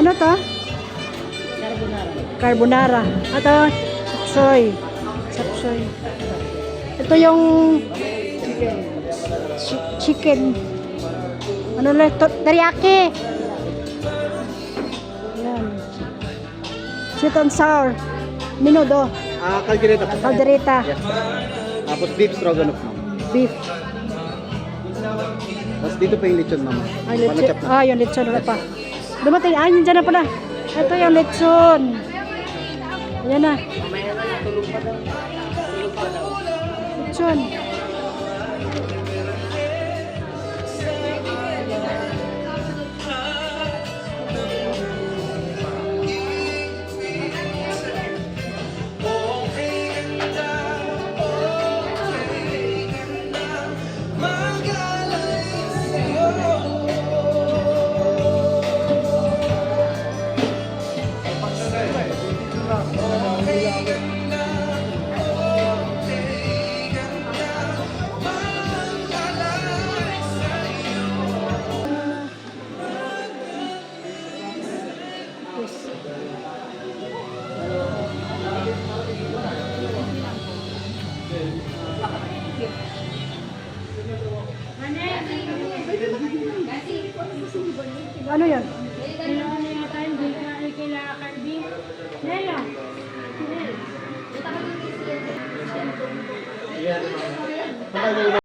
Ano to? Carbonara. Ito, sapsoy. Sapsoy. Ito yung chicken. Ano lang? Teriyaki. Yan. Sweet and sour. Minudo. Caldereta po. Caldereta. Yes. Tapos beef stroganoff, ma'am. Beef. Tapos dito pa yung lechon, ma'am. Ay, lechon. Panachap na. Ah, yung lechon. Wala pa. Dumating. Ah, yun dyan na pala. Ito yung lechon. Ayan na. Lechon. Ano yan? Nela.